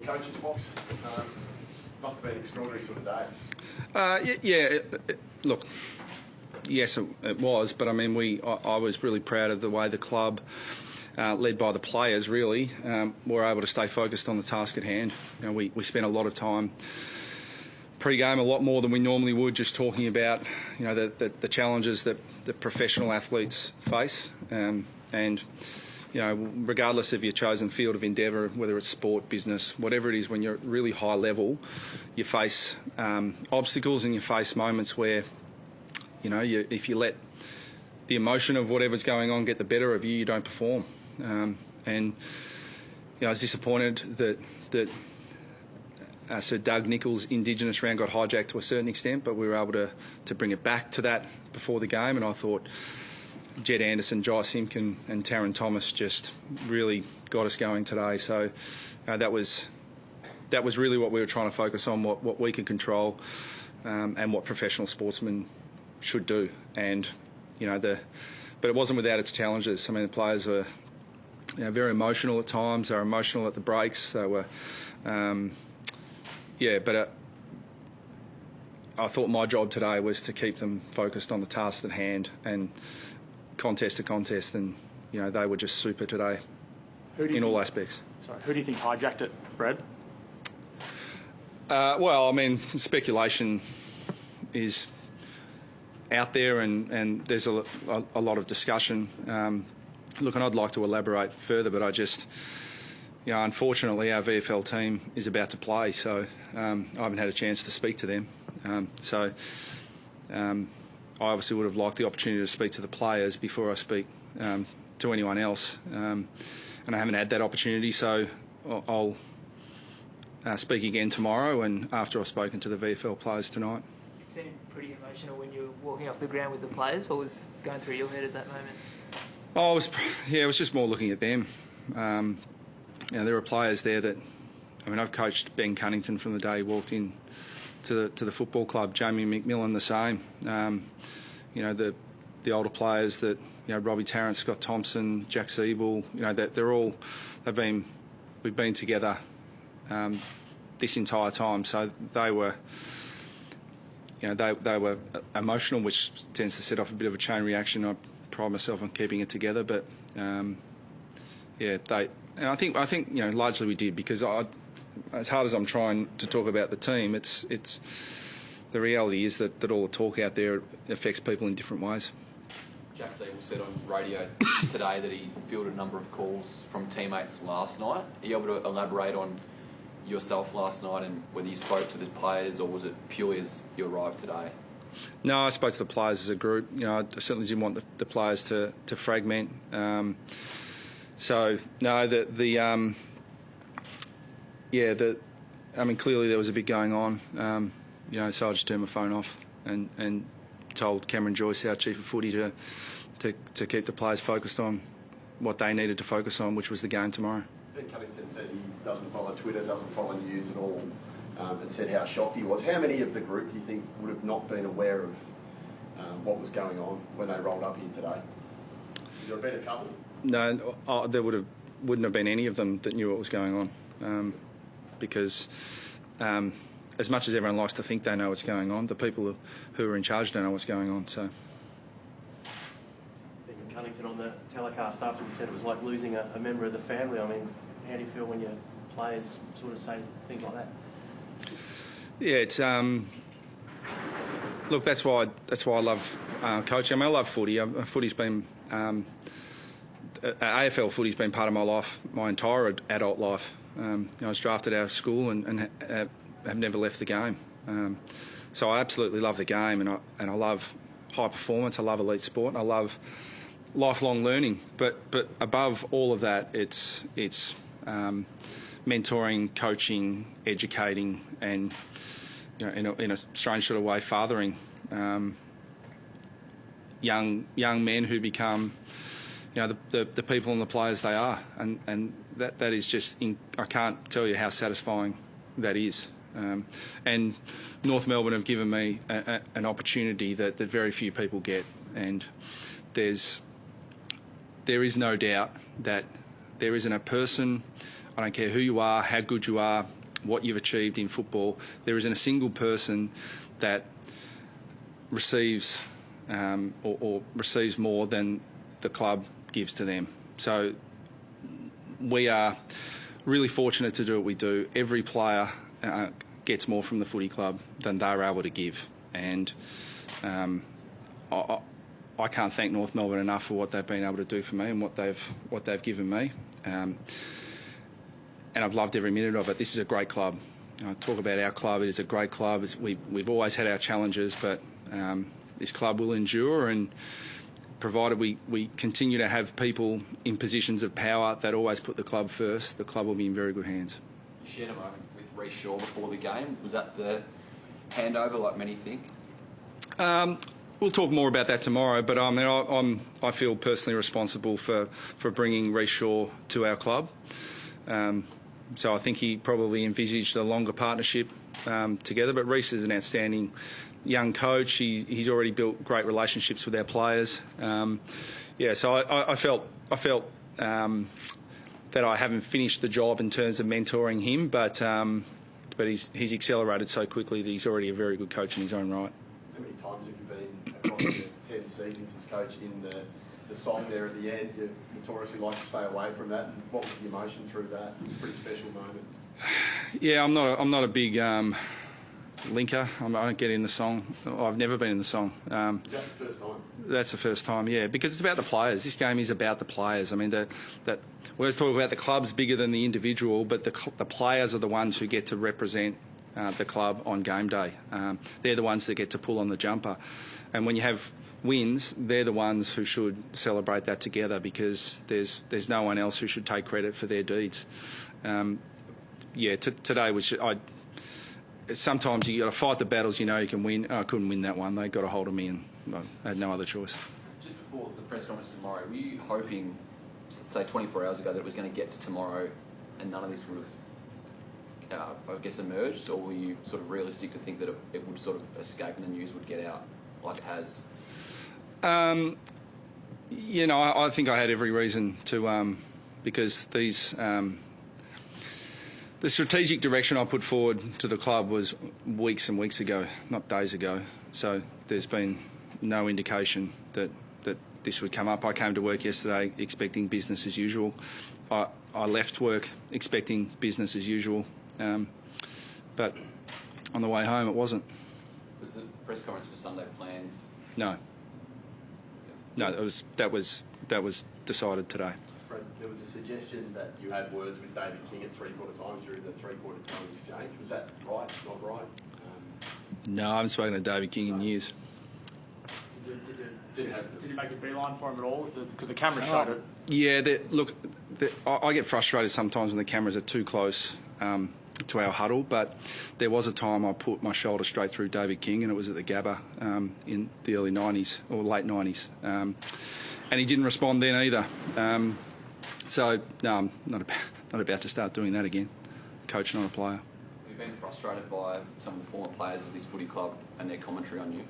coach's box. Must have been an extraordinary sort of day. Look, yes, it was, but I mean, I was really proud of the way the club, led by the players, really, were able to stay focused on the task at hand. You know, we spent a lot of time pre-game, a lot more than we normally would, just talking about, you know, the challenges that the professional athletes face, and you know, regardless of your chosen field of endeavour, whether it's sport, business, whatever it is, when you're at really high level, you face obstacles and you face moments where, you know, if you let the emotion of whatever's going on get the better of you, you don't perform. And you know, I was disappointed that Sir Doug Nicholls' Indigenous round got hijacked to a certain extent, but we were able to bring it back to that before the game, and I thought Jed Anderson, Jai Simpkin and Taryn Thomas just really got us going today. So that was really what we were trying to focus on, what we could control, and what professional sportsmen should do. And you know, but it wasn't without its challenges. I mean, the players were, you know, very emotional at times. They were emotional at the breaks. They were, but I thought my job today was to keep them focused on the task at hand and contest to contest, and you know, they were just super today in all aspects. Sorry, who do you think hijacked it, Brad? Well, I mean, speculation is out there, and there's a lot of discussion. Look, and I'd like to elaborate further, but I just, you know, unfortunately our VFL team is about to play, so I haven't had a chance to speak to them. I obviously would have liked the opportunity to speak to the players before I speak to anyone else, and I haven't had that opportunity, so I'll speak again tomorrow and after I've spoken to the VFL players tonight. It seemed pretty emotional when you were walking off the ground with the players. What was going through your head at that moment? It was just more looking at them. You know, there were players there that, I mean, I've coached Ben Cunnington from the day he walked in to the football club. Jamie McMillan the same. You know, the older players that, you know, Robbie Tarrant, Scott Thompson, Jack Siebel, you know, we've been together this entire time. So they were, you know, they were emotional, which tends to set off a bit of a chain reaction. I pride myself on keeping it together, but and I think you know, largely we did, because as hard as I'm trying to talk about the team, it's the reality is that all the talk out there affects people in different ways. Jack Siebel said on radio today that he fielded a number of calls from teammates last night. Are you able to elaborate on yourself last night and whether you spoke to the players, or was it purely as you arrived today? No, I spoke to the players as a group. You know, I certainly didn't want the players to fragment. So no, I mean, clearly there was a bit going on. You know, so I just turned my phone off and told Cameron Joyce, our chief of footy, to keep the players focused on what they needed to focus on, which was the game tomorrow. Ben Cunnington said he doesn't follow Twitter, doesn't follow news at all, and said how shocked he was. How many of the group do you think would have not been aware of what was going on when they rolled up here today? Is there a better couple? No, there wouldn't have been any of them that knew what was going on, because as much as everyone likes to think they know what's going on, the people who are in charge don't know what's going on. So. Ben Cunnington on the telecast after he said it was like losing a member of the family. I mean, how do you feel when your players sort of say things like that? Yeah, it's look, that's why I love coaching. I mean, I love footy. Footy's been AFL footy's been part of my life, my entire adult life. You know, I was drafted out of school and have never left the game. So I absolutely love the game, and I love high performance. I love elite sport. And I love lifelong learning. But above all of that, it's mentoring, coaching, educating, and you know, in a strange sort of way, fathering young men who become, you know, the people and the players they are, and that is just I can't tell you how satisfying that is. And North Melbourne have given me an opportunity that very few people get, and there is no doubt that there isn't a person I don't care who you are, how good you are, what you've achieved in football. There isn't a single person that receives or receives more than the club gives to them. So we are really fortunate to do what we do. Every player gets more from the footy club than they're able to give, and I can't thank North Melbourne enough for what they've been able to do for me and what they've given me. And I've loved every minute of it. This is a great club. Talk about our club. It is a great club. We've always had our challenges, but this club will endure, and provided we continue to have people in positions of power that always put the club first, the club will be in very good hands. You shared a moment with Reece Shaw before the game. Was that the handover, like many think? We'll talk more about that tomorrow, but I feel personally responsible for bringing Reece Shaw to our club. So I think he probably envisaged a longer partnership together. But Reece is an outstanding young coach. He's already built great relationships with our players. So I felt that I haven't finished the job in terms of mentoring him, but he's accelerated so quickly that he's already a very good coach in his own right. How many times have you been across the 10 seasons as coach in the song there at the end? You notoriously like to stay away from that. And what was the emotion through that? It's a pretty special moment. Yeah, I'm not a big linker. I don't get in the song. I've never been in the song. Is that the first time? That's the first time, yeah, because it's about the players. This game is about the players. I mean, we always talk about the club's bigger than the individual, but the players are the ones who get to represent the club on game day. They're the ones that get to pull on the jumper. And when you have wins, they're the ones who should celebrate that together, because there's no one else who should take credit for their deeds. Today was... Sometimes you got to fight the battles you know you can win. I couldn't win that one. They got a hold of me, and I had no other choice. Just before the press conference tomorrow, were you hoping, say 24 hours ago, that it was going to get to tomorrow and none of this would have, I guess, emerged? Or were you sort of realistic to think that it would sort of escape and the news would get out like it has? I think I had every reason to, because the strategic direction I put forward to the club was weeks and weeks ago, not days ago. So there's been no indication that this would come up. I came to work yesterday expecting business as usual. I left work expecting business as usual. But on the way home, it wasn't. Was the press conference for Sunday planned? No. No, that was decided today. Fred, there was a suggestion that you had words with David King at three-quarter time during the three-quarter time exchange. Was that right? Not right? No, I haven't spoken to David King in years. Did you make a beeline for him at all? Because the camera showed it. Yeah, I get frustrated sometimes when the cameras are too close to our huddle, but there was a time I put my shoulder straight through David King, and it was at the Gabba in the early 90s or late 90s. And he didn't respond then either. So, no, I'm not about to start doing that again. Coach, not a player. Have you been frustrated by some of the former players of this footy club and their commentary on you?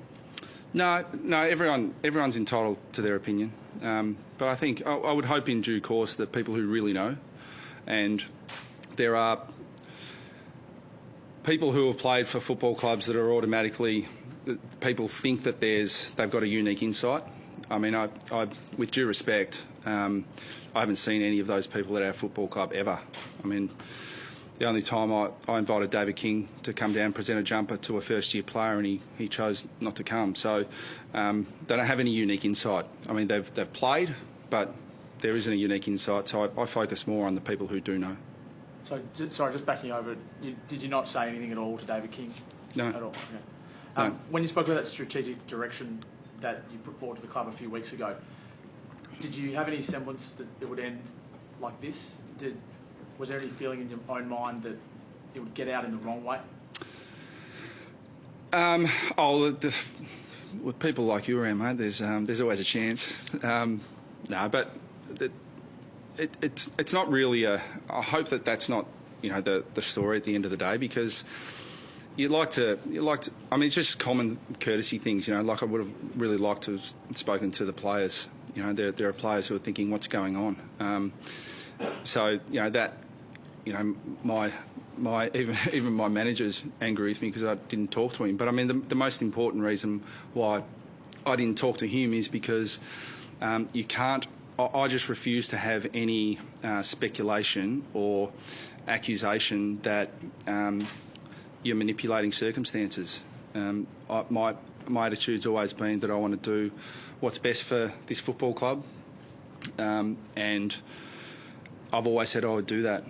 No, everyone's entitled to their opinion. But I think I would hope in due course that people who really know, and there are people who have played for football clubs that are automatically, people think that they've got a unique insight. I mean, I with due respect, I haven't seen any of those people at our football club ever. I mean, the only time I invited David King to come down and present a jumper to a first-year player, and he chose not to come. So they don't have any unique insight. I mean, they've played, but there isn't a unique insight. So I focus more on the people who do know. So, sorry, just backing over, did you not say anything at all to David King? No. At all? Okay. No. When you spoke about that strategic direction that you put forward to the club a few weeks ago, did you have any semblance that it would end like this? Was there any feeling in your own mind that it would get out in the wrong way? With people like you around, mate, there's always a chance. But it's not really I hope that that's not the story at the end of the day, because you like to. I mean, it's just common courtesy things. Like I would have really liked to have spoken to the players. There are players who are thinking, what's going on? So that you know, my even my manager's angry with me because I didn't talk to him. But I mean, the most important reason why I didn't talk to him is because you can't. I just refuse to have any speculation or accusation that you're manipulating circumstances. My attitude's always been that I want to do what's best for this football club, and I've always said I would do that,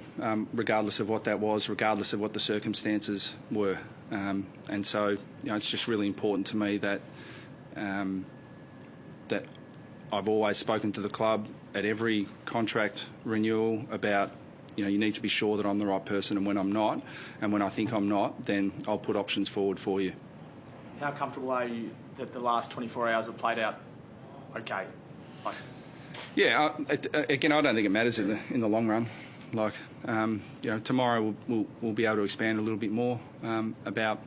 regardless of what that was, regardless of what the circumstances were. And so, it's just really important to me that that I've always spoken to the club at every contract renewal about, you need to be sure that I'm the right person, and when I'm not, and when I think I'm not, then I'll put options forward for you. How comfortable are you that the last 24 hours have played out okay? Yeah, again, I don't think it matters in the long run. Tomorrow we'll be able to expand a little bit more about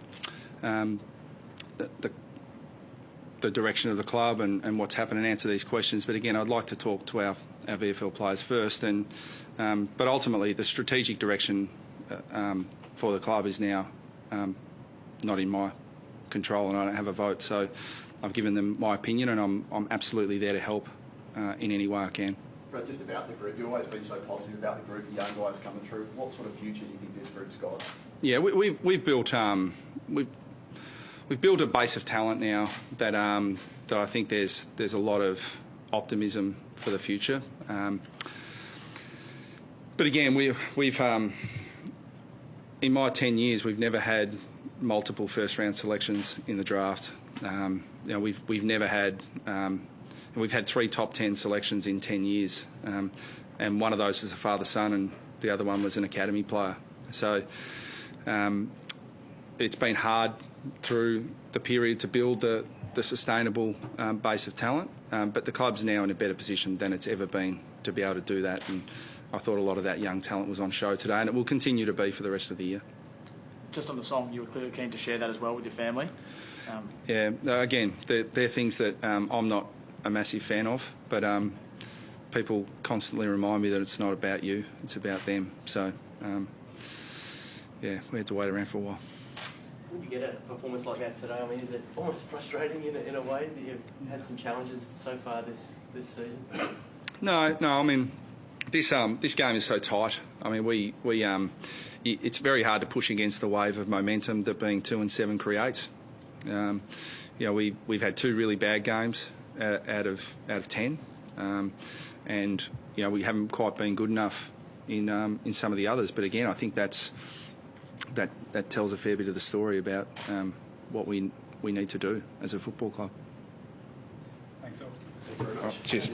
the direction of the club and what's happened and answer these questions. But again, I'd like to talk to our VFL players first. But ultimately, the strategic direction for the club is now not in my control, and I don't have a vote. So I've given them my opinion, and I'm absolutely there to help in any way I can. But just about the group, you've always been so positive about the group, the young guys coming through. What sort of future do you think this group's got? Yeah, we've built we've built a base of talent now that that I think there's a lot of optimism for the future. But again, we've in my 10 years we've never had multiple first round selections in the draft. We've never had. We've had 3 top 10 selections in 10 years, and one of those was a father-son, and the other one was an academy player. So it's been hard through the period to build the sustainable base of talent, but the club's now in a better position than it's ever been to be able to do that, and I thought a lot of that young talent was on show today, and it will continue to be for the rest of the year. Just on the song, you were clearly keen to share that as well with your family. Again, they're things that I'm not a massive fan of, but people constantly remind me that it's not about you, it's about them. So, we had to wait around for a while. When you get a performance like that today, I mean, is it almost frustrating in a way that you've had some challenges so far this season? No. I mean, this game is so tight. I mean, it's very hard to push against the wave of momentum that being 2-7 creates. We've had 2 really bad games out of 10, and we haven't quite been good enough in some of the others. But again, I think that tells a fair bit of the story about what we need to do as a football club. Thanks, all. Thanks very much. Cheers.